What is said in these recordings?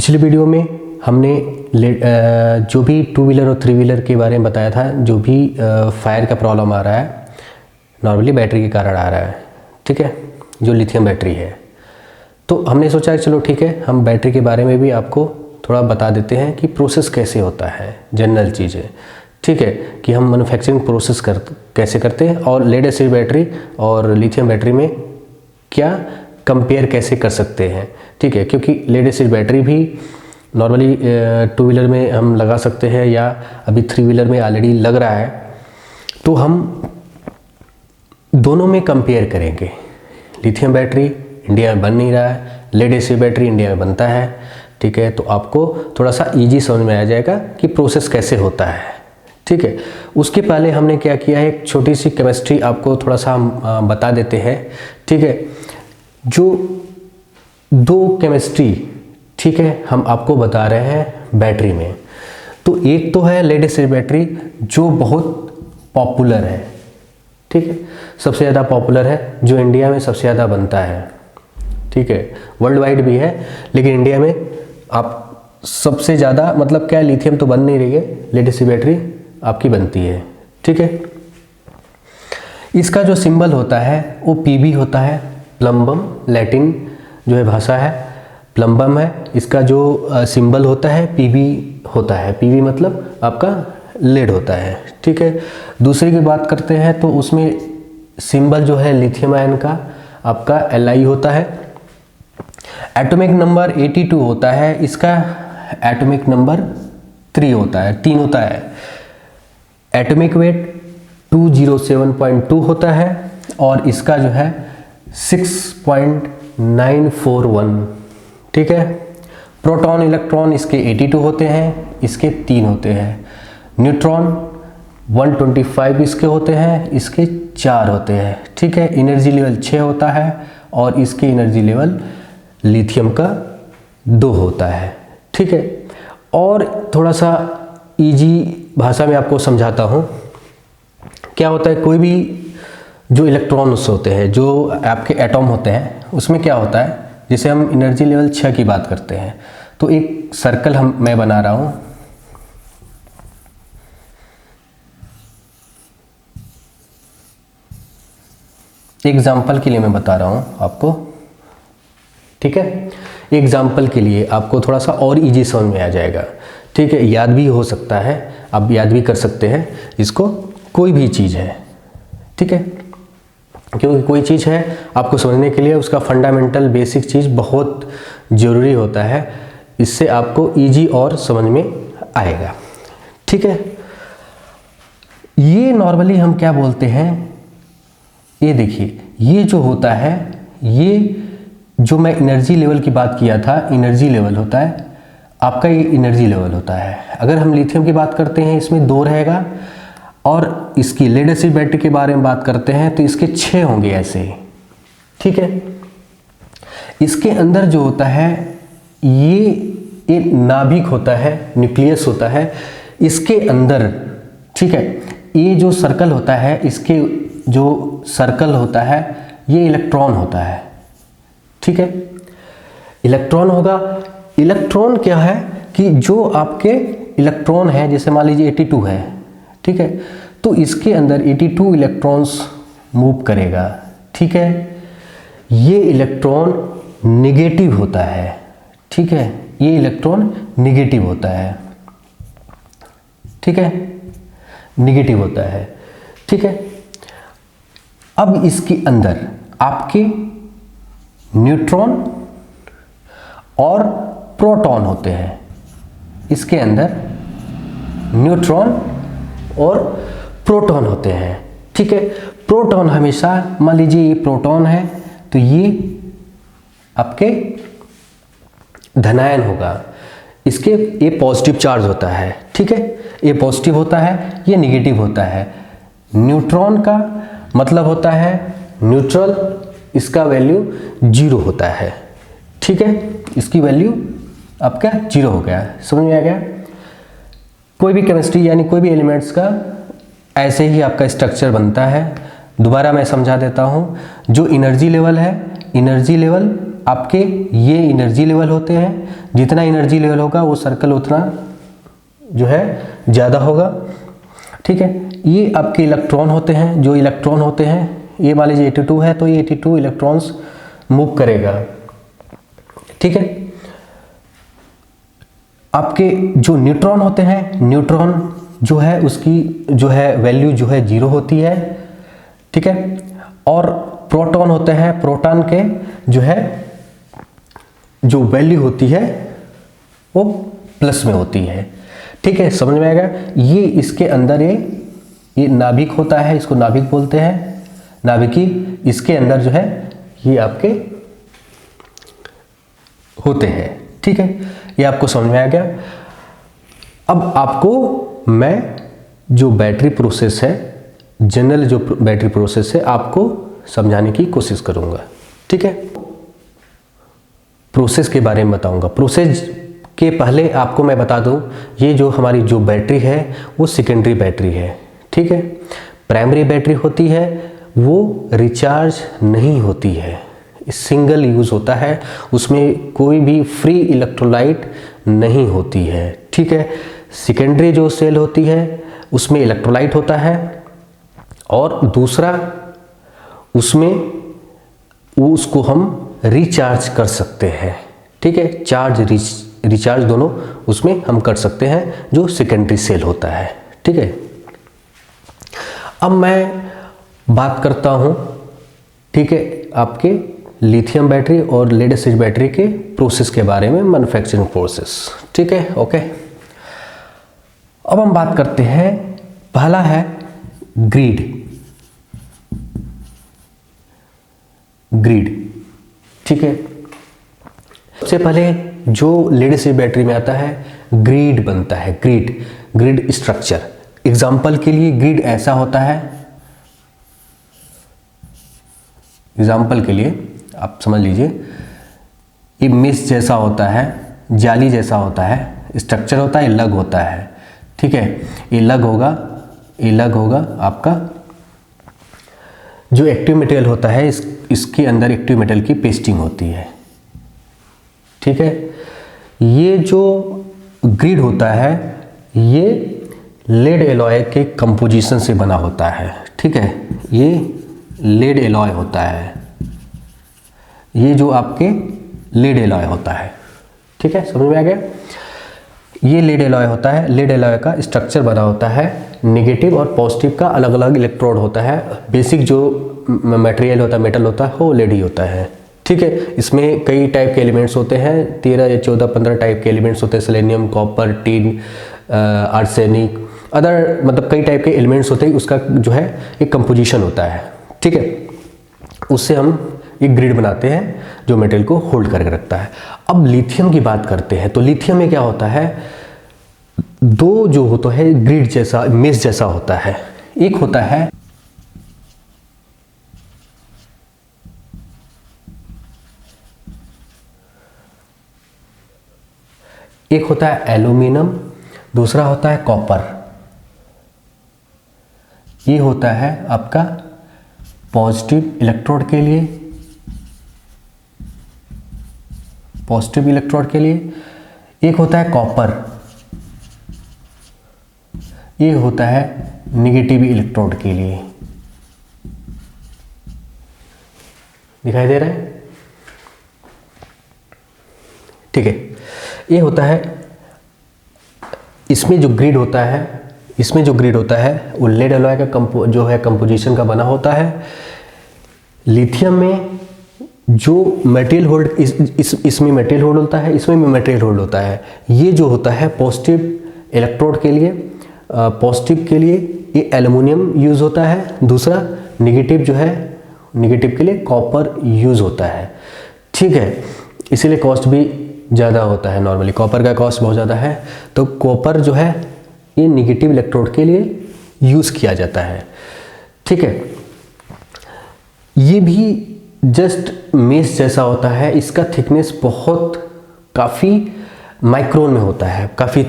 पिछले वीडियो में हमने जो भी टू व्हीलर और थ्री व्हीलर के बारे में बताया था, जो भी फायर का प्रॉब्लम आ रहा है नॉर्मली बैटरी के कारण आ रहा है, ठीक है, जो लिथियम बैटरी है। तो हमने सोचा कि चलो ठीक है, हम बैटरी के बारे में भी आपको थोड़ा बता देते हैं कि प्रोसेस कैसे होता है, जनरल चीज़ें, ठीक है, कि हम मैन्युफैक्चरिंग प्रोसेस कैसे करते हैं और लेड एसिड बैटरी और लिथियम बैटरी में क्या कंपेयर कैसे कर सकते हैं, ठीक है, क्योंकि लेड एसिड बैटरी भी नॉर्मली टू व्हीलर में हम लगा सकते हैं या अभी थ्री व्हीलर में ऑलरेडी लग रहा है, तो हम दोनों में कंपेयर करेंगे। लिथियम बैटरी इंडिया में बन नहीं रहा है, लेड एसिड बैटरी इंडिया में बनता है, ठीक है, तो आपको थोड़ा सा इजी समझ में आ जाएगा कि प्रोसेस कैसे होता है, ठीक है। उसके पहले हमने क्या किया है, एक छोटी सी केमिस्ट्री आपको थोड़ा सा हम बता देते हैं, ठीक है। जो दो केमिस्ट्री, ठीक है, हम आपको बता रहे हैं बैटरी में। तो एक तो है लेड एसिड बैटरी जो बहुत पॉपुलर है, ठीक है, सबसे ज़्यादा पॉपुलर है, जो इंडिया में सबसे ज़्यादा बनता है, ठीक है, वर्ल्ड वाइड भी है, लेकिन इंडिया में आप सबसे ज़्यादा मतलब क्या, लिथियम तो बन नहीं रही है, लेड एसिड बैटरी आपकी बनती है, ठीक है। इसका जो सिंबल होता है वो पीबी होता है, प्लम्बम, लैटिन जो है भाषा है, प्लम्बम है, इसका जो सिंबल होता है पीबी होता है, पीबी मतलब आपका लेड होता है, ठीक है। दूसरी की बात करते हैं तो उसमें सिंबल जो है लिथियम आयन का आपका Li होता है। एटॉमिक नंबर 82 होता है, इसका एटॉमिक नंबर 3 होता है, 3 होता है। एटॉमिक वेट 207.2 होता है और इसका जो है 6.941, ठीक है। प्रोटॉन इलेक्ट्रॉन इसके 82 होते हैं, इसके 3 होते हैं। न्यूट्रॉन 125 इसके होते हैं, इसके 4 होते हैं, ठीक है। एनर्जी लेवल 6 होता है और इसके एनर्जी लेवल लिथियम का 2 होता है, ठीक है। और थोड़ा सा इजी भाषा में आपको समझाता हूँ। क्या होता है, कोई भी जो इलेक्ट्रॉन्स होते हैं, जो आपके एटॉम होते हैं, उसमें क्या होता है, जैसे हम एनर्जी लेवल 6 की बात करते हैं, तो एक सर्कल मैं बना रहा हूँ, एग्जाम्पल के लिए मैं बता रहा हूँ आपको, ठीक है। एग्जाम्पल के लिए आपको थोड़ा सा और इजी समझ में आ जाएगा, ठीक है, याद भी हो सकता है, आप याद भी कर सकते हैं इसको, कोई भी चीज़ है, ठीक है, क्योंकि कोई चीज़ है आपको समझने के लिए उसका फंडामेंटल बेसिक चीज़ बहुत ज़रूरी होता है, इससे आपको इजी और समझ में आएगा, ठीक है। ये नॉर्मली हम क्या बोलते हैं, ये देखिए, ये जो होता है, ये जो मैं एनर्जी लेवल की बात किया था, एनर्जी लेवल होता है आपका, ये एनर्जी लेवल होता है। अगर हम लिथियम की बात करते हैं इसमें 2 रहेगा, और इसकी लेड एसिड बैटरी के बारे में बात करते हैं तो इसके 6 होंगे ऐसे ही, ठीक है। इसके अंदर जो होता है ये नाभिक होता है, न्यूक्लियस होता है, इसके अंदर, ठीक है, ये जो सर्कल होता है, इसके जो सर्कल होता है ये इलेक्ट्रॉन होता है, ठीक है, इलेक्ट्रॉन होगा। इलेक्ट्रॉन क्या है कि जो आपके इलेक्ट्रॉन है, जैसे मान लीजिए 82 है, ठीक है, तो इसके अंदर 82 इलेक्ट्रॉन्स मूव करेगा, ठीक है। ये इलेक्ट्रॉन नेगेटिव होता है, ठीक है, ये इलेक्ट्रॉन नेगेटिव होता है, ठीक है, नेगेटिव होता है, ठीक है। अब इसके अंदर आपके न्यूट्रॉन और प्रोटॉन होते हैं, इसके अंदर न्यूट्रॉन और प्रोटॉन होते हैं, ठीक है। प्रोटॉन हमेशा, मान लीजिए ये प्रोटॉन है तो ये आपके धनायन होगा, इसके ये पॉजिटिव चार्ज होता है, ठीक है, ये पॉजिटिव होता है, ये नेगेटिव होता है। न्यूट्रॉन का मतलब होता है न्यूट्रल, इसका वैल्यू 0 होता है, ठीक है, इसकी वैल्यू आपका 0 हो गया, समझ में आ गया। कोई भी केमिस्ट्री यानी कोई भी एलिमेंट्स का ऐसे ही आपका स्ट्रक्चर बनता है। दोबारा मैं समझा देता हूँ, जो एनर्जी लेवल है, एनर्जी लेवल आपके ये एनर्जी लेवल होते हैं, जितना एनर्जी लेवल होगा वो सर्कल उतना जो है ज़्यादा होगा। ठीक है, ये आपके इलेक्ट्रॉन होते हैं, जो इलेक्ट्रॉन होते हैं, ये मान लीजिए 82 है तो ये 82 इलेक्ट्रॉन्स मूव करेगा। ठीक है, आपके जो न्यूट्रॉन होते हैं, न्यूट्रॉन जो है उसकी जो है वैल्यू जो है 0 होती है। ठीक है, और प्रोटॉन होते हैं, प्रोटॉन के जो है जो वैल्यू होती है वो प्लस में होती है। ठीक है, समझ में आएगा। ये इसके अंदर ये नाभिक होता है, इसको नाभिक बोलते हैं, नाभिकी। इसके अंदर जो है ये आपके होते हैं। ठीक है, ये आपको समझ में आ गया। अब आपको मैं जो बैटरी प्रोसेस है, जनरल जो बैटरी प्रोसेस है, आपको समझाने की कोशिश करूंगा। ठीक है, प्रोसेस के बारे में बताऊंगा। प्रोसेस के पहले आपको मैं बता दूं, ये जो हमारी जो बैटरी है वो सेकेंडरी बैटरी है। ठीक है, प्राइमरी बैटरी होती है वो रिचार्ज नहीं होती है, सिंगल यूज़ होता है, उसमें कोई भी फ्री इलेक्ट्रोलाइट नहीं होती है। ठीक है, सेकेंडरी जो सेल होती है उसमें इलेक्ट्रोलाइट होता है, और दूसरा उसमें उसको हम रिचार्ज कर सकते हैं। ठीक है, चार्ज रिचार्ज दोनों उसमें हम कर सकते हैं, जो सेकेंडरी सेल होता है। ठीक है, अब मैं बात करता हूँ, ठीक है, आपके लिथियम बैटरी और लेड एसिड बैटरी के प्रोसेस के बारे में, मैन्युफैक्चरिंग प्रोसेस। ठीक है, ओके। अब हम बात करते हैं, पहला है ग्रिड। ठीक है, सबसे पहले जो लेड एसिड बैटरी में आता है ग्रिड बनता है, ग्रिड स्ट्रक्चर। एग्जाम्पल के लिए ग्रिड ऐसा होता है, एग्जाम्पल के लिए आप समझ लीजिए, ये मेश जैसा होता है, जाली जैसा होता है, स्ट्रक्चर होता है, लग होता है। ठीक है, ये लग होगा आपका जो एक्टिव मटेरियल होता है, इसके अंदर एक्टिव मटेरियल की पेस्टिंग होती है। ठीक है, ये जो ग्रिड होता है ये लेड एलॉय के कंपोजिशन से बना होता है। ठीक है, ये लेड एलॉय होता है, ये जो आपके लेड एलॉय होता है। ठीक है, समझ में आ गया। ये लेड एलॉय होता है, लेड एलॉय का स्ट्रक्चर बना होता है, नेगेटिव और पॉजिटिव का अलग अलग इलेक्ट्रोड होता है। बेसिक जो मटेरियल होता है, मेटल होता है, वो लेड ही होता है। ठीक है, इसमें कई टाइप के एलिमेंट्स होते हैं, 13 या 14 15 टाइप के एलिमेंट्स होते हैं, selenium, copper, tin, arsenic, other मतलब कई टाइप के एलिमेंट्स होते हैं। उसका जो है एक कंपोजिशन होता है। ठीक है, उससे हम एक ग्रिड बनाते हैं जो मेटल को होल्ड करके रखता है। अब लिथियम की बात करते हैं, तो लिथियम में क्या होता है, दो जो होता है ग्रिड जैसा, मेश जैसा होता है। एक होता है एल्यूमिनियम, दूसरा होता है कॉपर। ये होता है आपका पॉजिटिव इलेक्ट्रोड के लिए, पॉजिटिव इलेक्ट्रोड के लिए। एक होता है कॉपर, ये होता है नेगेटिव इलेक्ट्रोड के लिए। दिखाई दे रहा है? ठीक है, ये होता है, इसमें जो ग्रिड होता है, वो लेड एलॉय का जो है कंपोजिशन का बना होता है। लिथियम में जो मटेरियल होल्ड, इसमें मटेरियल होल्ड होता है, इसमें भी मटेरियल होल्ड होता है। ये जो होता है पॉजिटिव इलेक्ट्रोड के लिए, पॉजिटिव के लिए ये एल्युमिनियम यूज़ होता है, दूसरा नेगेटिव जो है, नेगेटिव के लिए कॉपर यूज़ होता है। ठीक है, इसीलिए कॉस्ट भी ज़्यादा होता है। नॉर्मली कॉपर का कॉस्ट बहुत ज़्यादा है, तो कॉपर जो है ये नेगेटिव इलेक्ट्रोड के लिए यूज़ किया जाता है। ठीक है, ये भी जस्ट मेश जैसा होता है, इसका थिकनेस काफ़ी माइक्रोन में होता है, काफ़ी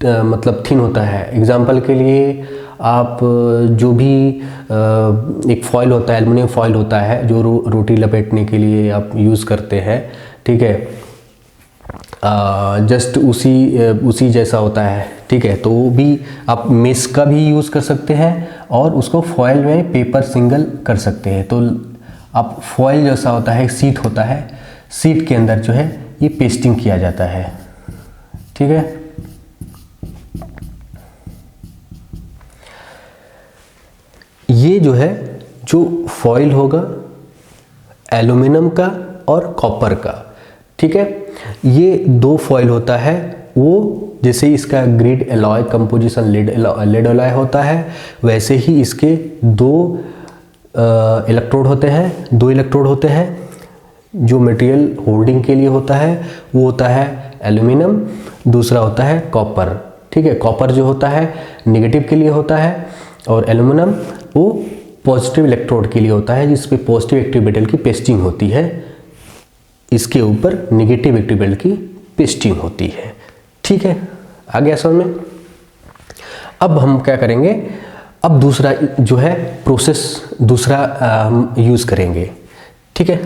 मतलब थिन होता है। एग्जाम्पल के लिए आप जो भी एक फॉइल होता है, एल्युमिनियम फॉइल होता है जो रोटी लपेटने के लिए आप यूज़ करते हैं, ठीक है, जस्ट उसी जैसा होता है, ठीक है। तो वो भी आप मेस का भी यूज़ कर सकते हैं और उसको फॉइल में पेपर सिंगल कर सकते हैं। तो आप फॉइल जैसा होता है, सीट होता है, सीट के अंदर जो है ये पेस्टिंग किया जाता है, ठीक है। ये जो है जो फॉइल होगा एल्युमिनियम का और कॉपर का, ठीक है। ये दो फॉइल होता है, वो जैसे इसका grid alloy composition lead alloy होता है, वैसे ही इसके दो इलेक्ट्रोड होते हैं। जो मटेरियल होल्डिंग के लिए होता है वो होता है एल्युमिनियम, दूसरा होता है कॉपर, ठीक है। कॉपर जो होता है नेगेटिव के लिए होता है और एल्युमिनियम वो पॉजिटिव इलेक्ट्रोड के लिए होता है, जिस पे पॉजिटिव एक्टिव मेटल की पेस्टिंग होती है, इसके ऊपर नेगेटिव एक्टिव मेटल की पेस्टिंग होती है, ठीक है। आ गया समझ में। अब हम क्या करेंगे, अब दूसरा जो है प्रोसेस दूसरा हम यूज़ करेंगे, ठीक है।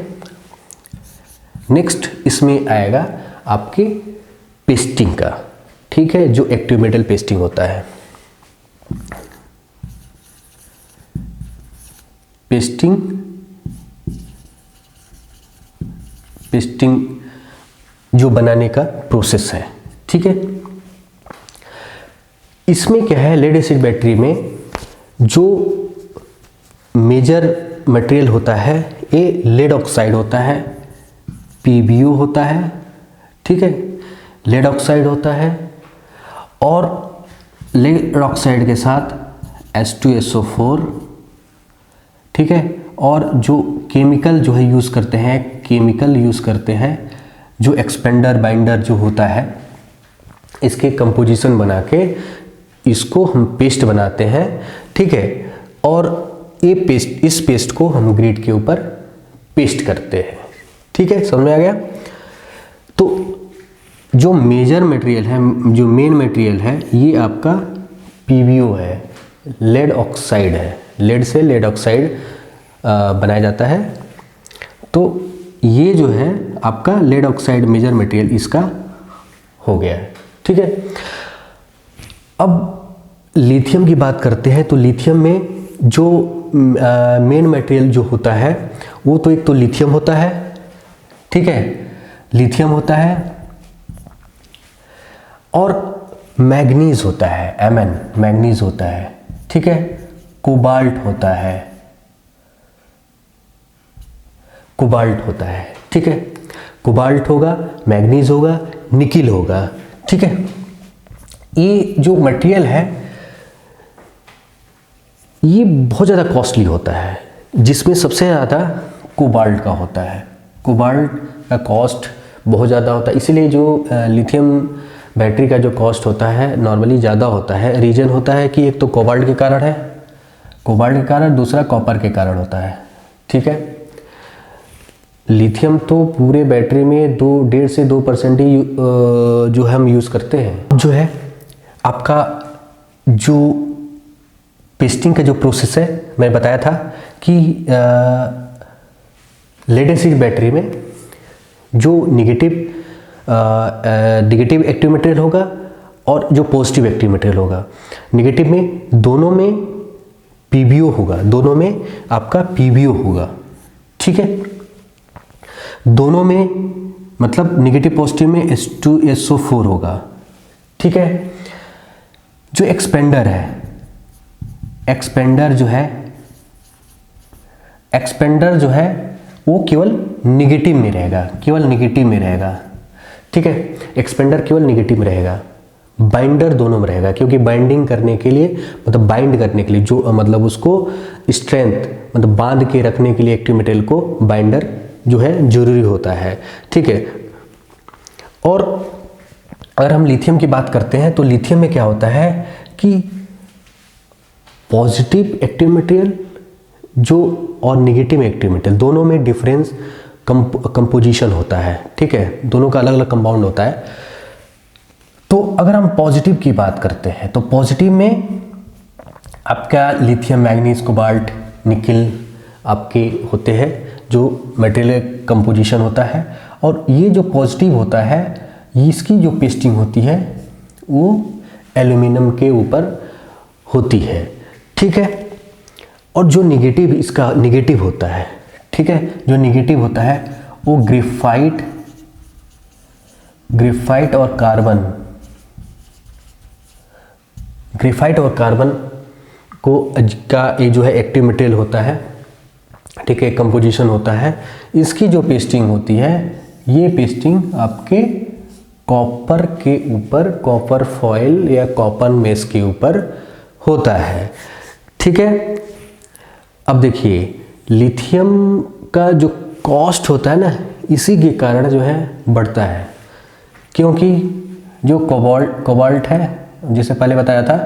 नेक्स्ट इसमें आएगा आपके पेस्टिंग का, ठीक है, जो एक्टिव मेटल पेस्टिंग होता है। पेस्टिंग जो बनाने का प्रोसेस है, ठीक है। इसमें क्या है, लेड एसिड बैटरी में जो मेजर मटेरियल होता है ये लेड ऑक्साइड होता है, PbO होता है, ठीक है, लेड ऑक्साइड होता है और लेड ऑक्साइड के साथ H2SO4, ठीक है। और जो केमिकल जो है यूज़ करते हैं, जो एक्सपेंडर बाइंडर जो होता है, इसके कंपोजिशन बना के इसको हम पेस्ट बनाते हैं, ठीक है। और इस पेस्ट को हम ग्रिड के ऊपर पेस्ट करते हैं, ठीक है, समझ में आ गया। तो जो मेजर मटेरियल है, जो मेन मटेरियल है, ये आपका PbO है, लेड ऑक्साइड है, लेड से लेड ऑक्साइड बनाया जाता है। तो ये जो है आपका लेड ऑक्साइड मेजर मटेरियल इसका हो गया है, ठीक है। अब लिथियम की बात करते हैं। तो लिथियम में जो मेन मटेरियल जो होता है वो तो एक तो लिथियम होता है, ठीक है, लिथियम होता है और मैग्नीज होता है, Mn मैग्नीज होता है, ठीक है, कोबाल्ट होता है, ठीक है, कोबाल्ट होगा, मैग्नीज होगा, निकिल होगा, ठीक है। ये जो मटेरियल है ये बहुत ज़्यादा कॉस्टली होता है, जिसमें सबसे ज़्यादा कोबाल्ट का होता है। कोबाल्ट का कॉस्ट बहुत ज़्यादा होता है, इसीलिए जो लिथियम बैटरी का जो कॉस्ट होता है नॉर्मली ज़्यादा होता है। रीज़न होता है कि एक तो कोबाल्ट के कारण है, दूसरा कॉपर के कारण होता है, ठीक है। लिथियम तो पूरे बैटरी में 1.5 से 2% ही जो हम यूज़ करते हैं। जो है आपका जो पेस्टिंग का जो प्रोसेस है, मैं बताया था कि लेड एसिड बैटरी में जो नेगेटिव एक्टिव मटेरियल होगा और जो पॉजिटिव एक्टिव मटेरियल होगा, नेगेटिव में दोनों में PbO होगा, दोनों में आपका PbO होगा, ठीक है। दोनों में मतलब नेगेटिव पॉजिटिव में H2SO4 होगा, ठीक है। जो एक्सपेंडर है, एक्सपेंडर जो है वो केवल नेगेटिव में रहेगा, ठीक है। एक्सपेंडर केवल नेगेटिव में रहेगा, बाइंडर दोनों में रहेगा, क्योंकि बाइंडिंग करने के लिए मतलब बाइंड करने के लिए जो मतलब उसको स्ट्रेंथ मतलब बांध के रखने के लिए एक्टिव मटेरियल को बाइंडर जो है जरूरी होता है, ठीक है। और अगर हम लिथियम की बात करते हैं तो लिथियम में क्या होता है कि पॉजिटिव एक्टिव मटेरियल जो और नेगेटिव एक्टिव मटेरियल दोनों में डिफरेंस कंपोजिशन होता है, ठीक है, दोनों का अलग अलग कंपाउंड होता है। तो अगर हम पॉजिटिव की बात करते हैं तो पॉजिटिव में आपका लिथियम, मैग्नीज, कोबाल्ट, निकिल आपके होते हैं जो मटेरियल कंपोजिशन होता है। और ये जो पॉजिटिव होता है, इसकी जो पेस्टिंग होती है वो एल्यूमिनियम के ऊपर होती है, ठीक है। और जो निगेटिव, इसका निगेटिव होता है, ठीक है, जो निगेटिव होता है वो ग्रेफाइट और कार्बन, ग्रेफाइट और कार्बन को का ये जो है एक्टिव मटेरियल होता है, ठीक है, कंपोजिशन होता है। इसकी जो पेस्टिंग होती है, ये पेस्टिंग आपके कॉपर के ऊपर, कॉपर फॉयल या कॉपर मेश के ऊपर होता है, ठीक है। अब देखिए लिथियम का जो कॉस्ट होता है ना, इसी के कारण जो है बढ़ता है, क्योंकि जो कोबाल्ट है, जैसे पहले बताया था,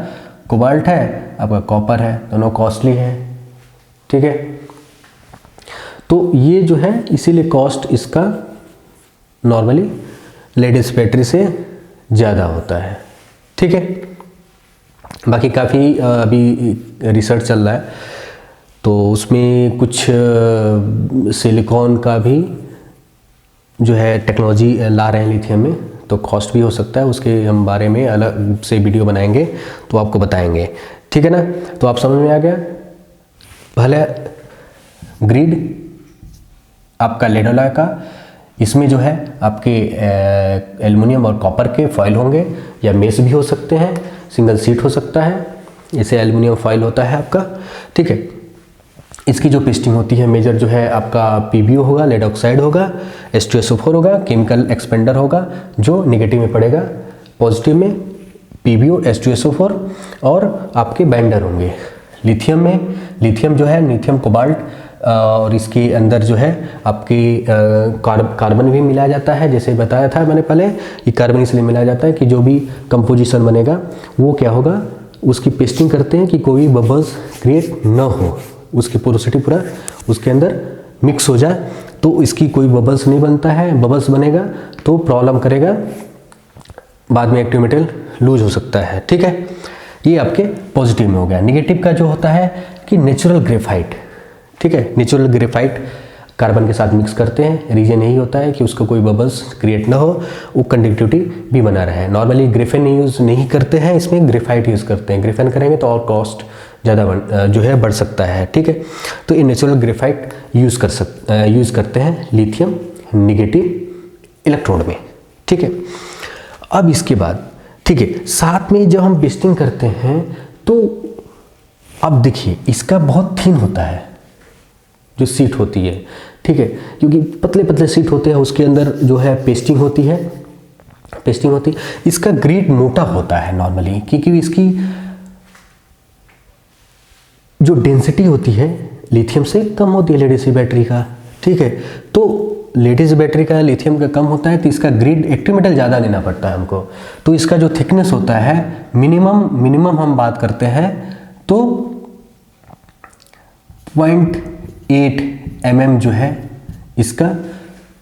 कोबाल्ट है, आपका कॉपर है, दोनों कॉस्टली है, ठीक है। तो ये जो है इसीलिए कॉस्ट इसका नॉर्मली लेड एसिड बैटरी से ज़्यादा होता है, ठीक है। बाकी काफ़ी अभी रिसर्च चल रहा है, तो उसमें कुछ सिलिकॉन का भी जो है टेक्नोलॉजी ला रहे हैं लिथियम में, तो कॉस्ट भी हो सकता है, उसके हम बारे में अलग से वीडियो बनाएंगे तो आपको बताएंगे, ठीक है ना। तो आप समझ में आ गया। पहले ग्रिड आपका लेड एलॉय का, इसमें जो है आपके एल्युमिनियम और कॉपर के फॉयल होंगे, या मेश भी हो सकते हैं, सिंगल सीट हो सकता है, जैसे एल्युमिनियम फॉयल होता है आपका, ठीक है। इसकी जो पेस्टिंग होती है मेजर जो है आपका PbO होगा, लेड ऑक्साइड होगा, H2SO4 होगा, केमिकल एक्सपेंडर होगा जो नेगेटिव में पड़ेगा, पॉजिटिव में PbO, H2SO4 और आपके बाइंडर होंगे। लिथियम में, लिथियम जो है लिथियम कोबाल्ट, और इसके अंदर जो है आपके कार्बन भी मिलाया जाता है, जैसे बताया था मैंने पहले, ये कार्बन इसलिए मिलाया जाता है कि जो भी कंपोजिशन बनेगा वो क्या होगा, उसकी पेस्टिंग करते हैं कि कोई बबल्स क्रिएट न हो, उसकी पोरोसिटी पूरा उसके अंदर मिक्स हो जाए, तो इसकी कोई बबल्स नहीं बनता है। बबल्स बनेगा तो प्रॉब्लम करेगा, बाद में एक्टिव मटेरियल लूज हो सकता है, ठीक है। ये आपके पॉजिटिव में हो गया। निगेटिव का जो होता है कि नेचुरल ग्रेफाइट, ठीक है, नेचुरल ग्रेफाइट कार्बन के साथ मिक्स करते हैं, रीजन यही होता है कि उसको कोई बबल्स क्रिएट ना हो, वो कंडक्टिविटी भी बना रहे। नॉर्मली ग्रेफेन यूज़ नहीं करते हैं, इसमें ग्रेफाइट यूज़ करते हैं। ग्रेफेन करेंगे तो और कॉस्ट ज़्यादा जो है बढ़ सकता है, ठीक है। तो ये नेचुरल ग्रेफाइट यूज़ करते हैं लिथियम निगेटिव इलेक्ट्रोड में, ठीक है। अब इसके बाद, ठीक है, साथ में जब हम पेस्टिंग करते हैं तो अब देखिए इसका बहुत थिन होता है जो सीट होती है, ठीक है, क्योंकि पतले पतले सीट होते हैं, उसके अंदर जो है पेस्टिंग होती है। इसका ग्रिड मोटा होता है नॉर्मली, क्योंकि इसकी जो डेंसिटी होती है लिथियम से कम होती है लेड एसिड बैटरी का, ठीक है। तो लेड एसिड बैटरी का लिथियम का कम होता है, तो इसका ग्रिड एक्टिव मेटल ज़्यादा लेना पड़ता है हमको। तो इसका जो थिकनेस होता है मिनिमम हम बात करते हैं तो 0.8 mm जो है इसका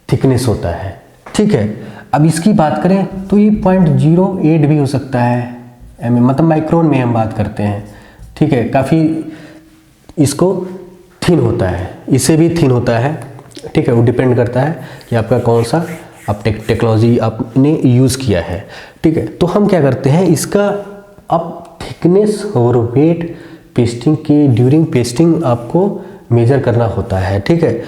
थिकनेस होता है, ठीक है। अब इसकी बात करें तो ये 0.08 भी हो सकता है mm, मतलब माइक्रोन में हम बात करते हैं, ठीक है। काफ़ी इसको थिन होता है, इससे भी थिन होता है, ठीक है। वो डिपेंड करता है कि आपका कौन सा आप टेक्नोलॉजी आपने यूज़ किया है, ठीक है। तो हम क्या करते हैं, इसका अब थिकनेस और वेट पेस्टिंग के ड्यूरिंग पेस्टिंग आपको मेजर करना होता है, ठीक है।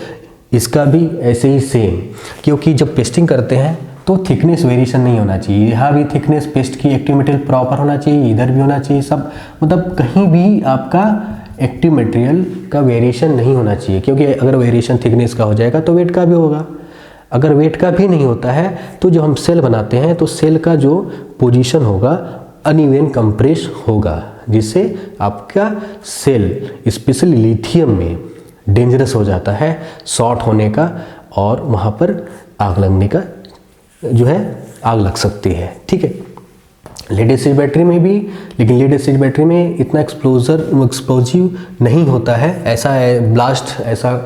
इसका भी ऐसे ही सेम, क्योंकि जब पेस्टिंग करते हैं तो थिकनेस वेरिएशन नहीं होना चाहिए। यहाँ भी थिकनेस पेस्ट की एक्टिव मटेरियल प्रॉपर होना चाहिए, इधर भी होना चाहिए, सब मतलब कहीं भी आपका एक्टिव मटेरियल का वेरिएशन नहीं होना चाहिए, क्योंकि अगर वेरिएशन थिकनेस का हो जाएगा तो वेट का भी होगा। अगर वेट का भी नहीं होता है तो जो हम सेल बनाते हैं तो सेल का जो पोजीशन होगा अनइवन कंप्रेस होगा, जिससे आपका सेल स्पेशली लिथियम में डेंजरस हो जाता है, शॉर्ट होने का और वहाँ पर आग लगने का जो है आग लग सकती है, ठीक है। लेड एसिड बैटरी में भी, लेकिन लेड एसिड बैटरी में इतना एक्सप्लोजिव नहीं होता है, ऐसा ब्लास्ट ऐसा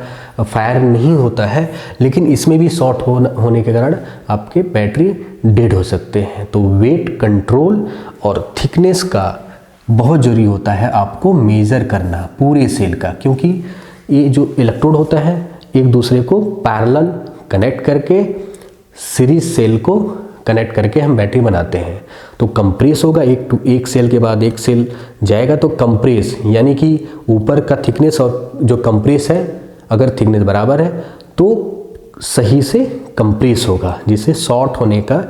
फायर नहीं होता है, लेकिन इसमें भी शॉर्ट होने के कारण आपके बैटरी डेड हो सकते हैं। तो वेट कंट्रोल और थिकनेस का बहुत ज़रूरी होता है आपको मेज़र करना पूरे सेल का, क्योंकि ये जो इलेक्ट्रोड होता है एक दूसरे को पैरेलल कनेक्ट करके सीरीज सेल को कनेक्ट करके हम बैटरी बनाते हैं। तो कंप्रेस होगा, एक सेल के बाद एक सेल जाएगा तो कंप्रेस, यानी कि ऊपर का थिकनेस और जो कंप्रेस है अगर थिकनेस बराबर है तो सही से कंप्रेस होगा, जिससे शॉर्ट होने का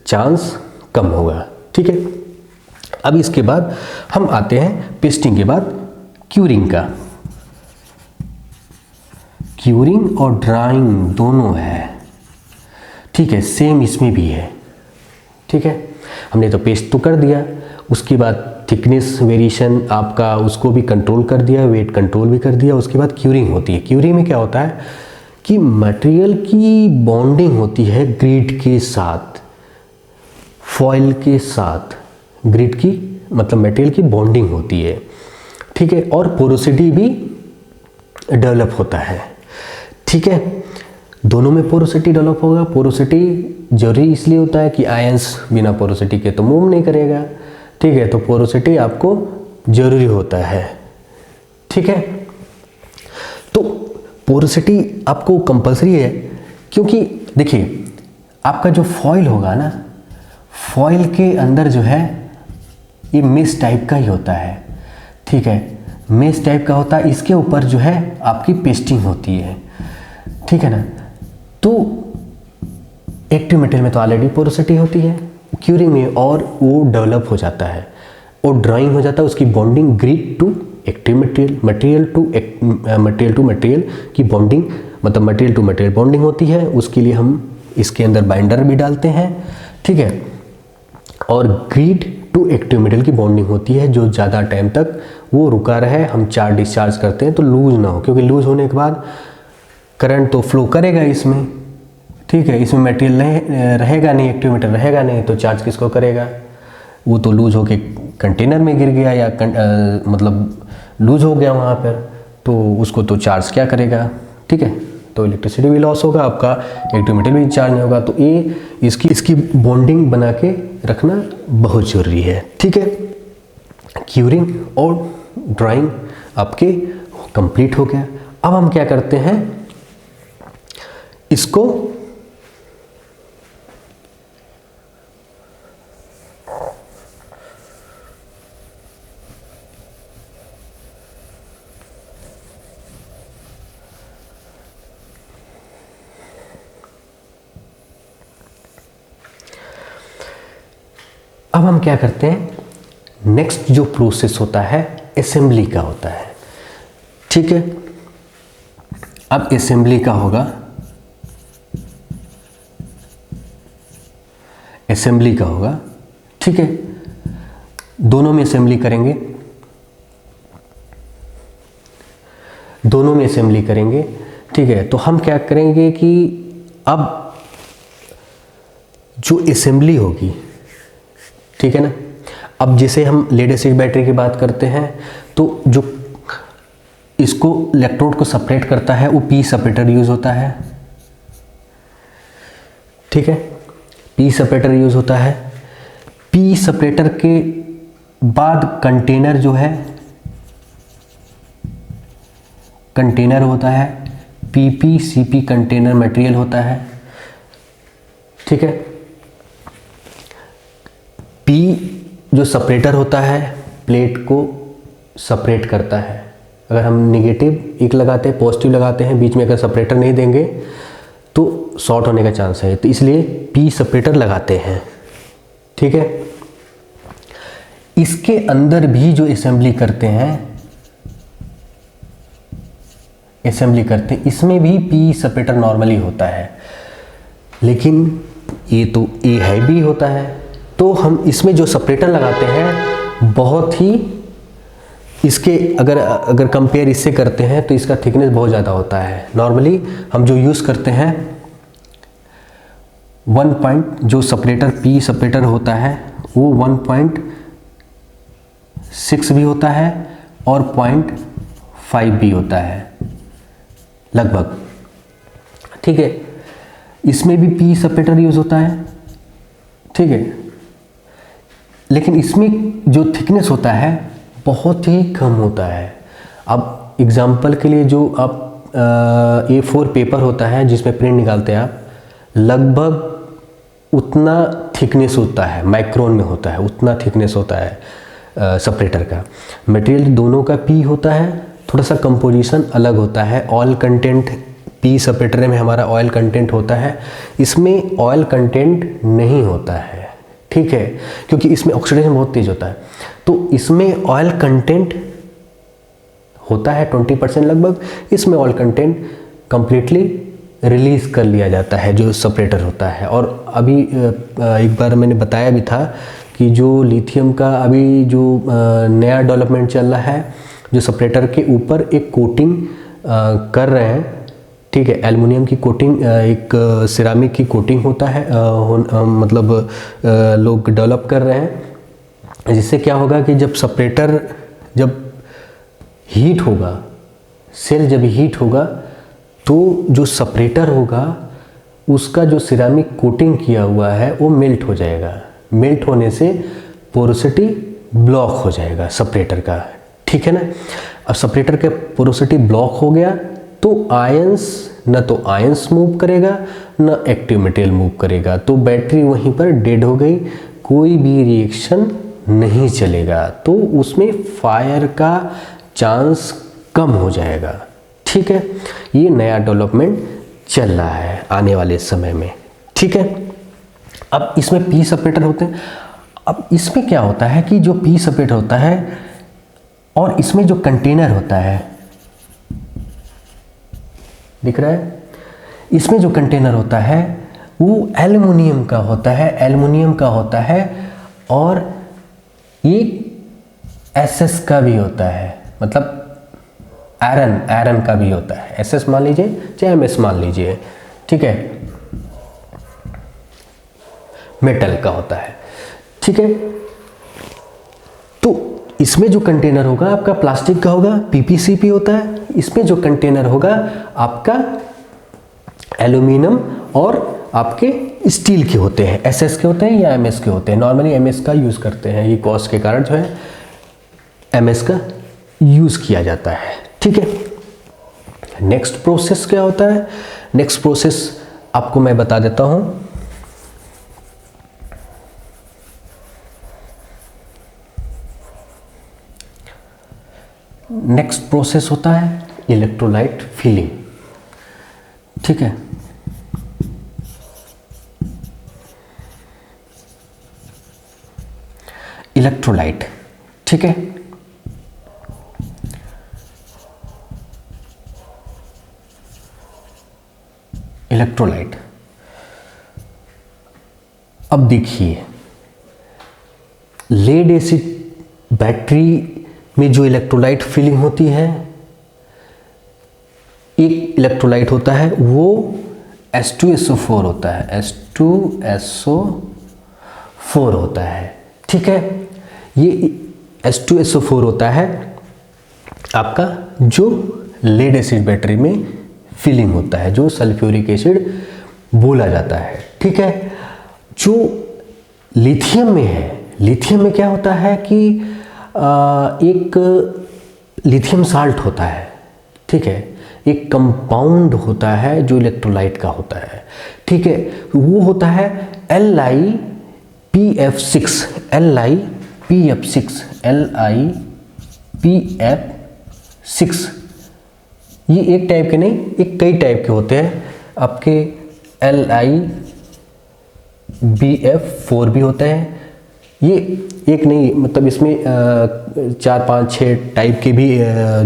चांस कम होगा। ठीक है, अब इसके बाद हम आते हैं पेस्टिंग के बाद क्यूरिंग का। क्यूरिंग और ड्राइंग दोनों है, ठीक है, सेम इसमें भी है। ठीक है, हमने तो पेस्ट तो कर दिया, उसके बाद थिकनेस वेरिएशन आपका उसको भी कंट्रोल कर दिया, वेट कंट्रोल भी कर दिया। उसके बाद क्यूरिंग होती है। क्यूरिंग में क्या होता है कि मटेरियल की बॉन्डिंग होती है ग्रिड के साथ, फॉयल के साथ, ग्रिड की मतलब मटेरियल की बॉन्डिंग होती है। ठीक है, और पोरोसिटी भी डेवलप होता है। ठीक है, दोनों में पोरोसिटी डेवलप होगा। पोरोसिटी जरूरी इसलिए होता है कि आयंस बिना पोरोसिटी के तो मूव नहीं करेगा। ठीक है, तो पोरोसिटी आपको जरूरी होता है। ठीक है, तो पोरोसिटी आपको कंपलसरी है, क्योंकि देखिए आपका जो फॉयल होगा ना, फॉयल के अंदर जो है ये मेश टाइप का ही होता है। ठीक है, मेश टाइप का होता है, इसके ऊपर जो है आपकी पेस्टिंग होती है। ठीक है ना, तो एक्टिव मटेरियल में तो ऑलरेडी पोरोसिटी होती है, क्यूरिंग में और वो डेवलप हो जाता है और ड्राइंग हो जाता है। उसकी bonding grid to active material, material to material की बॉन्डिंग, मतलब मटेरियल टू मटेरियल बॉन्डिंग होती है। उसके लिए हम इसके अंदर बाइंडर भी डालते हैं। ठीक है, और ग्रिड टू एक्टिव मटेरियल की बॉन्डिंग होती है, जो ज़्यादा टाइम तक वो रुका रहे। हम चार्ज डिस्चार्ज करते हैं तो लूज ना हो, क्योंकि लूज होने के बाद करंट तो फ्लो करेगा इसमें। ठीक है, इसमें मटेरियल रहेगा नहीं, एक्टिव मटेरियल रहेगा नहीं, तो चार्ज किसको करेगा? वो तो लूज होके कंटेनर में गिर गया या मतलब लूज हो गया वहाँ पर, तो उसको तो चार्ज क्या करेगा? ठीक है, तो इलेक्ट्रिसिटी भी लॉस होगा, आपका एक्टिव मटेरियल भी चार्ज नहीं होगा। तो ये इसकी बॉन्डिंग बना के रखना बहुत ज़रूरी है। ठीक है, क्यूरिंग और ड्राइंग आपके कंप्लीट हो गया। अब हम क्या करते हैं, इसको अब हम क्या करते हैं, नेक्स्ट जो प्रोसेस होता है असेंबली का होता है। ठीक है, अब असेंबली का होगा, असेंबली का होगा। ठीक है, दोनों में असेंबली करेंगे, दोनों में असेंबली करेंगे। ठीक है, तो हम क्या करेंगे कि अब जो असेंबली होगी, ठीक है ना, अब जैसे हम लेड एसिड बैटरी की बात करते हैं तो जो इसको इलेक्ट्रोड को सेपरेट करता है वो पी सेपरेटर यूज होता है। ठीक है, पी सेपरेटर यूज होता है। पी सेपरेटर के बाद कंटेनर जो है, कंटेनर होता है, पीपीसीपी कंटेनर मटेरियल होता है। ठीक है, पी जो सेपरेटर होता है प्लेट को सेपरेट करता है। अगर हम नेगेटिव एक लगाते हैं, पॉजिटिव लगाते हैं, बीच में अगर सेपरेटर नहीं देंगे तो शॉर्ट होने का चांस है, तो इसलिए पी सेपरेटर लगाते हैं। ठीक है, इसके अंदर भी जो असेंबली करते हैं, इसमें भी पी सेपरेटर नॉर्मली होता है, लेकिन ये तो ए हैवी होता है, तो हम इसमें जो सेपरेटर लगाते हैं बहुत ही, इसके अगर कंपेयर इससे करते हैं तो इसका थिकनेस बहुत ज़्यादा होता है। नॉर्मली हम जो यूज़ करते हैं 1 पॉइंट जो सेपरेटर पी सेपरेटर होता है वो 1.6 भी होता है और 0.5 भी होता है लगभग। ठीक है, इसमें भी पी सेपरेटर यूज़ होता है। ठीक है, लेकिन इसमें जो थिकनेस होता है बहुत ही कम होता है। अब एग्जांपल के लिए जो आप A4 पेपर होता है जिसमें प्रिंट निकालते हैं आप, लगभग उतना थिकनेस होता है, माइक्रोन में होता है, उतना थिकनेस होता है सेपरेटर का। मटेरियल दोनों का P होता है, थोड़ा सा कंपोजिशन अलग होता है। ऑयल कंटेंट P सेपरेटर में हमारा ऑयल कंटेंट होता है, इसमें ऑयल कंटेंट नहीं होता है, ठीक है, क्योंकि इसमें ऑक्सीडेशन बहुत तेज होता है। तो इसमें ऑयल कंटेंट होता है 20% लगभग, इसमें ऑयल कंटेंट कंप्लीटली रिलीज कर लिया जाता है जो सेपरेटर होता है। और अभी एक बार मैंने बताया भी था कि जो लिथियम का अभी जो नया डेवलपमेंट चल रहा है, जो सेपरेटर के ऊपर एक कोटिंग कर रहे हैं, ठीक है, एल्युमिनियम की कोटिंग, एक सिरामिक की कोटिंग होता है, मतलब लोग डेवलप कर रहे हैं, जिससे क्या होगा कि जब सेपरेटर जब हीट होगा, सेल जब हीट होगा तो जो सेपरेटर होगा उसका जो सिरामिक कोटिंग किया हुआ है वो मेल्ट हो जाएगा। मेल्ट होने से पोरोसिटी ब्लॉक हो जाएगा सेपरेटर का, ठीक है ना। अब सेपरेटर का पोरोसिटी ब्लॉक हो गया तो आयंस, न तो आयंस मूव करेगा न एक्टिव मटेरियल मूव करेगा, तो बैटरी वहीं पर डेड हो गई, कोई भी रिएक्शन नहीं चलेगा, तो उसमें फायर का चांस कम हो जाएगा, ठीक है। ये नया डेवलपमेंट चल रहा है आने वाले समय में, ठीक है। अब इसमें P सेपरेटर होते हैं। अब इसमें क्या होता है कि जो P सेपरेटर होता है और इसमें जो कंटेनर होता है, दिख रहा है, इसमें जो कंटेनर होता है वो एल्युमिनियम का होता है, एल्युमिनियम का होता है, और ये SS का भी होता है, मतलब आयरन का भी होता है। SS मान लीजिए चाहे MS मान लीजिए, ठीक है, मेटल का होता है, ठीक है। तो इसमें जो कंटेनर होगा आपका प्लास्टिक का होगा, PPCP होता है। इसमें जो कंटेनर होगा आपका एल्यूमिनियम और आपके स्टील के होते हैं, SS के होते हैं या MS के होते हैं। नॉर्मली MS का यूज़ करते हैं, ये कॉस्ट के कारण जो है MS का यूज़ किया जाता है, ठीक है। नेक्स्ट प्रोसेस क्या होता है? नेक्स्ट प्रोसेस आपको मैं बता देता हूं। नेक्स्ट प्रोसेस होता है इलेक्ट्रोलाइट फिलिंग, ठीक है। इलेक्ट्रोलाइट, ठीक है। इलेक्ट्रोलाइट, अब देखिए, लेड एसिड बैटरी में जो इलेक्ट्रोलाइट फिलिंग होती है, एक इलेक्ट्रोलाइट होता है वो H2SO4 होता है, H2SO4 होता है, ठीक है। ये H2SO4 होता है आपका जो लेड एसिड बैटरी में फिलिंग होता है, जो सल्फ्यूरिक एसिड बोला जाता है, ठीक है। जो लिथियम में है, लिथियम में क्या होता है कि एक लिथियम साल्ट होता है, ठीक है, एक कंपाउंड होता है जो इलेक्ट्रोलाइट का होता है, ठीक है। वो होता है LiPF6, LiPF6 ये एक टाइप के नहीं, एक कई टाइप के होते हैं आपके। LiBF4 भी होते हैं, ये एक नहीं, मतलब इसमें 4 5 6 टाइप के भी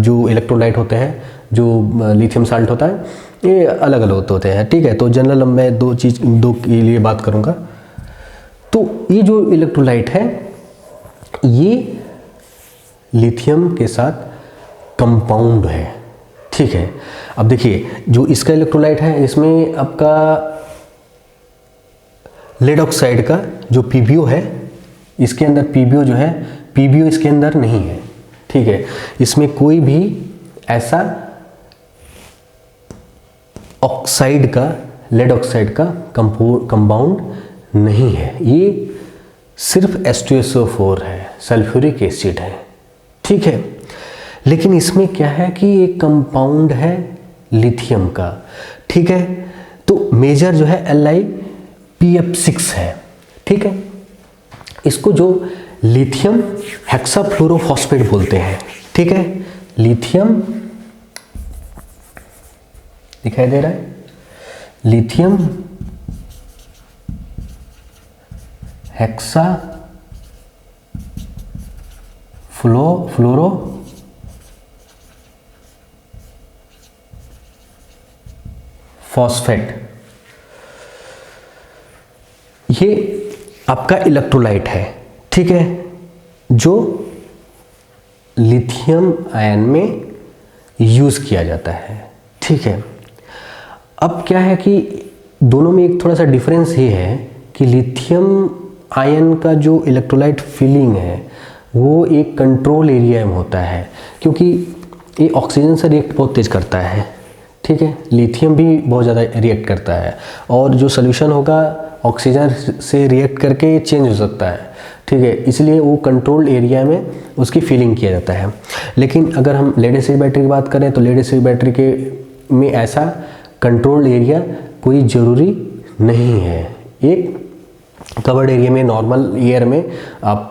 जो इलेक्ट्रोलाइट होते हैं, जो लिथियम साल्ट होता है, ये अलग अलग होते हैं, ठीक है। तो जनरल मैं दो के लिए बात करूँगा। तो ये जो इलेक्ट्रोलाइट है ये लिथियम के साथ कंपाउंड है, ठीक है। अब देखिए जो इसका इलेक्ट्रोलाइट है, इसमें आपका लेड ऑक्साइड का जो PbO है, इसके अंदर PbO जो है, PbO इसके अंदर नहीं है, ठीक है। इसमें कोई भी ऐसा ऑक्साइड का, लेड ऑक्साइड का कंपाउंड नहीं है। ये सिर्फ H2SO4 है, सल्फ्यूरिक एसिड है, ठीक है। लेकिन इसमें क्या है कि एक कंपाउंड है लिथियम का, ठीक है। तो मेजर जो है LiPF6 है, ठीक है। इसको जो लिथियम हेक्साफ्लोरोफॉस्फेट बोलते हैं, ठीक है। लिथियम दिखाई दे रहा है, लिथियम हेक्सा फ्लोरो फॉस्फेट, ये आपका इलेक्ट्रोलाइट है, ठीक है, जो लिथियम आयन में यूज किया जाता है, ठीक है। अब क्या है कि दोनों में एक थोड़ा सा डिफरेंस ये है कि लिथियम आयन का जो इलेक्ट्रोलाइट फिलिंग है वो एक कंट्रोल एरिया में होता है, क्योंकि ये ऑक्सीजन से रिएक्ट बहुत तेज करता है, ठीक है। लिथियम भी बहुत ज़्यादा रिएक्ट करता है और जो सोल्यूशन होगा ऑक्सीजन से रिएक्ट करके चेंज हो सकता है, ठीक है। इसलिए वो कंट्रोल एरिया में उसकी फिलिंग किया जाता है। लेकिन अगर हम लेड एसिड बैटरी की बात करें तो लेड एसिड बैटरी के में ऐसा कंट्रोल एरिया कोई ज़रूरी नहीं है। एक कवर्ड एरिया में नॉर्मल एयर में आप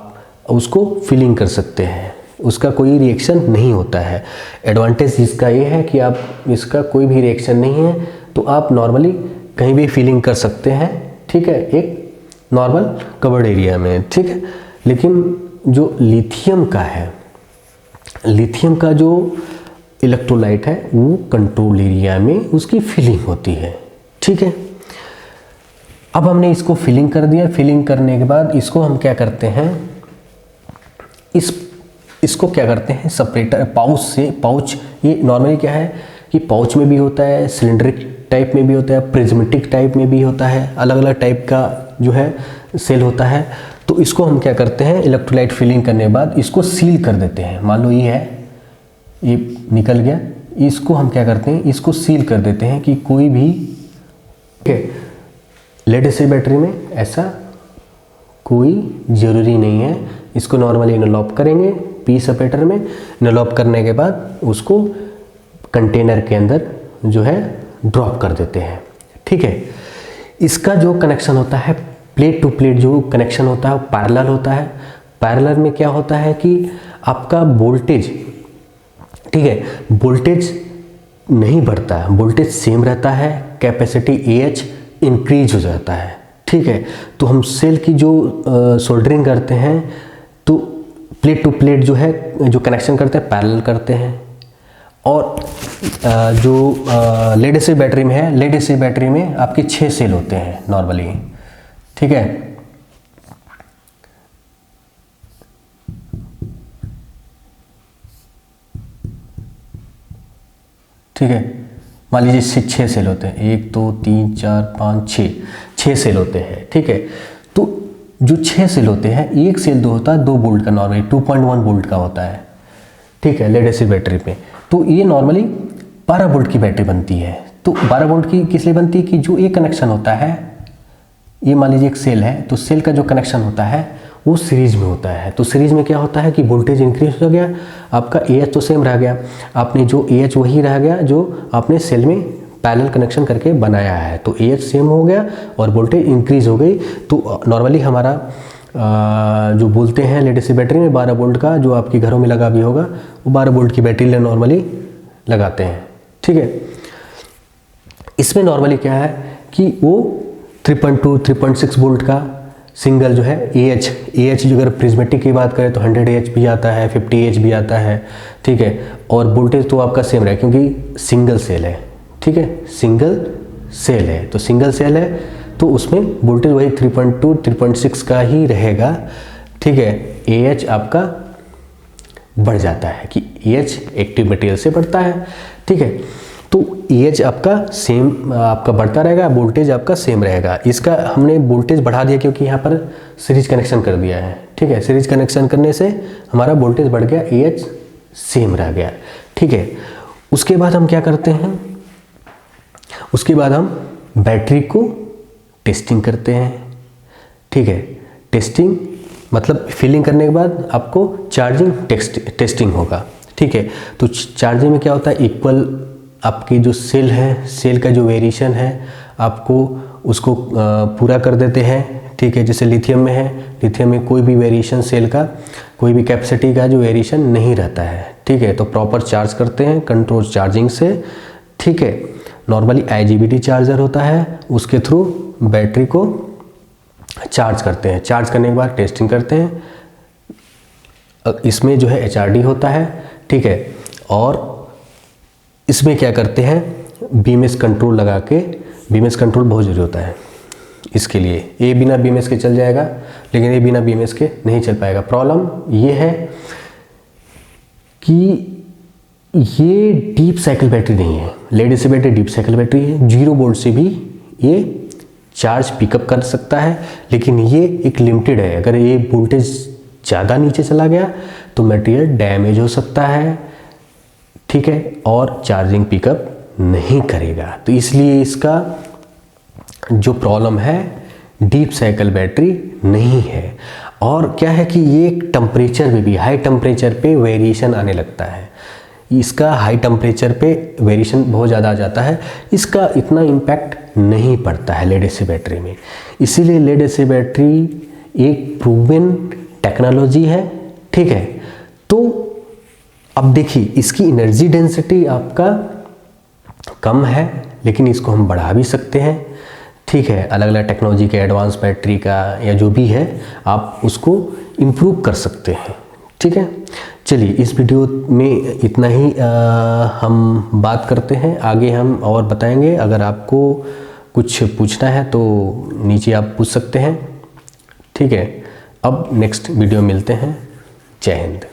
उसको फिलिंग कर सकते हैं, उसका कोई रिएक्शन नहीं होता है। एडवांटेज इसका ये है कि आप इसका कोई भी रिएक्शन नहीं है तो आप नॉर्मली कहीं भी फिलिंग कर सकते हैं, ठीक है, एक नॉर्मल कवर्ड एरिया में, ठीक है। लेकिन जो लिथियम का है, लिथियम का जो इलेक्ट्रोलाइट है वो कंट्रोल एरिया में उसकी फिलिंग होती है, ठीक है। अब हमने इसको फिलिंग कर दिया। फिलिंग करने के बाद इसको हम क्या करते हैं, इसको क्या करते हैं सेपरेटर पाउच से, पाउच ये नॉर्मली क्या है कि पाउच में भी होता है, सिलेंड्रिक टाइप में भी होता है, प्रिज्मेटिक टाइप में भी होता है, अलग अलग टाइप का जो है सेल होता है। तो इसको हम क्या करते हैं, इलेक्ट्रोलाइट फिलिंग करने के बाद इसको सील कर देते हैं। मान लो ये है, ये निकल गया, इसको हम क्या करते हैं, इसको सील कर देते हैं कि कोई भी, ठीक है। लेड एसिड बैटरी में ऐसा कोई ज़रूरी नहीं है। इसको नॉर्मली इनलॉप करेंगे पी सेपरेटर में, इनलॉप करने के बाद उसको कंटेनर के अंदर जो है ड्रॉप कर देते हैं, ठीक है। इसका जो कनेक्शन होता है प्लेट टू प्लेट जो कनेक्शन होता है वो पैरेलल होता है। पैरेलल में क्या होता है कि आपका वोल्टेज, ठीक है, वोल्टेज नहीं बढ़ता है, वोल्टेज सेम रहता है, कैपेसिटी AH इंक्रीज हो जाता है, ठीक है। तो हम सेल की जो सोल्डरिंग करते हैं तो प्लेट टू प्लेट जो है जो कनेक्शन करते हैं पैरेलल करते हैं। और जो लेड एसिड बैटरी में है, लेड एसिड बैटरी में आपके 6 सेल होते हैं नॉर्मली, ठीक है। ठीक है, मान लीजिए 6 सेल होते हैं, 1 2 3 4 5 6 सेल होते हैं, ठीक है। तो जो 6 सेल होते हैं, एक सेल दो होता है 2 वोल्ट का, नॉर्मली 2.1 वोल्ट का होता है, ठीक है, लेड एसिड बैटरी पे। तो ये नॉर्मली 12 वोल्ट की बैटरी बनती है। तो 12 वोल्ट की किस लिए बनती है कि जो ये कनेक्शन होता है, ये मान लीजिए एक सेल है, तो सेल का जो कनेक्शन होता है वो सीरीज में होता है। तो सीरीज में क्या होता है कि वोल्टेज इंक्रीज हो गया, आपका AH तो सेम रह गया, आपने जो AH वही रह गया जो आपने सेल में पैरेलल कनेक्शन करके बनाया है। तो AH सेम हो गया और वोल्टेज इंक्रीज हो गई। तो नॉर्मली हमारा जो बोलते हैं लेड एसिड बैटरी में 12 वोल्ट का, जो आपके घरों में लगा भी होगा, वो 12 वोल्ट की बैटरी नॉर्मली लगाते हैं, ठीक है। इसमें नॉर्मली क्या है कि वो 3.2 3.6 वोल्ट का सिंगल जो है AH जो अगर प्रिज्मेटिक की बात करें तो 100 AH भी आता है, 50 AH भी आता है, ठीक है। और वोल्टेज तो आपका सेम रहे क्योंकि सिंगल सेल है, ठीक है, सिंगल सेल है। तो सिंगल सेल है तो उसमें वोल्टेज वही 3.2 3.6 का ही रहेगा, ठीक है। AH आपका बढ़ जाता है कि AH एक्टिव मटेरियल से बढ़ता है, ठीक है। तो AH आपका सेम आपका बढ़ता रहेगा, वोल्टेज आपका सेम रहेगा। इसका हमने वोल्टेज बढ़ा दिया क्योंकि यहाँ पर सीरीज कनेक्शन कर दिया है, ठीक है। सीरीज कनेक्शन करने से हमारा वोल्टेज बढ़ गया, AH सेम रह गया, ठीक है। उसके बाद हम क्या करते हैं, उसके बाद हम बैटरी को टेस्टिंग करते हैं, ठीक है। टेस्टिंग मतलब फिलिंग करने के बाद आपको चार्जिंग टेस्टिंग होगा। ठीक है, तो चार्जिंग में क्या होता है, इक्वल आपकी जो सेल है, सेल का जो वेरिएशन है आपको उसको पूरा कर देते हैं। ठीक है, जैसे लिथियम में है, लिथियम में कोई भी वेरिएशन सेल का, कोई भी कैपेसिटी का जो वेरिएशन नहीं रहता है। ठीक है, तो प्रॉपर चार्ज करते हैं कंट्रोल चार्जिंग से। ठीक है, नॉर्मली IGBT चार्जर होता है, उसके थ्रू बैटरी को चार्ज करते हैं। चार्ज करने के बाद टेस्टिंग करते हैं। इसमें जो है HRD होता है। ठीक है, और इसमें क्या करते हैं, BMS कंट्रोल लगा के, BMS कंट्रोल बहुत ज़रूरी होता है इसके लिए। ये बिना BMS के चल जाएगा, लेकिन ये बिना BMS के नहीं चल पाएगा। प्रॉब्लम ये है कि ये डीप साइकिल बैटरी नहीं है, lead acid battery deep cycle battery है। 0 वोल्ट से भी ये चार्ज पिकअप कर सकता है, लेकिन ये एक लिमिटेड है। अगर ये वोल्टेज ज़्यादा नीचे चला गया तो मटेरियल डैमेज हो सकता है। ठीक है, और चार्जिंग पिकअप नहीं करेगा। तो इसलिए इसका जो प्रॉब्लम है, डीप साइकिल बैटरी नहीं है। और क्या है कि ये टेम्परेचर में भी, हाई टेम्परेचर पे वेरिएशन आने लगता है। इसका हाई टेम्परेचर पे वेरिएशन बहुत ज़्यादा आ जाता है, इसका इतना इम्पैक्ट नहीं पड़ता है लेड एसिड बैटरी में। इसीलिए लेड एसिड बैटरी एक प्रूवन टेक्नोलॉजी है। ठीक है, तो अब देखिए इसकी एनर्जी डेंसिटी आपका कम है, लेकिन इसको हम बढ़ा भी सकते हैं। ठीक है, अलग अलग टेक्नोलॉजी के, एडवांस बैटरी का या जो भी है, आप उसको इम्प्रूव कर सकते हैं। ठीक है, चलिए इस वीडियो में इतना ही हम बात करते हैं। आगे हम और बताएंगे। अगर आपको कुछ पूछना है तो नीचे आप पूछ सकते हैं। ठीक है, अब नेक्स्ट वीडियो मिलते हैं। जय हिंद।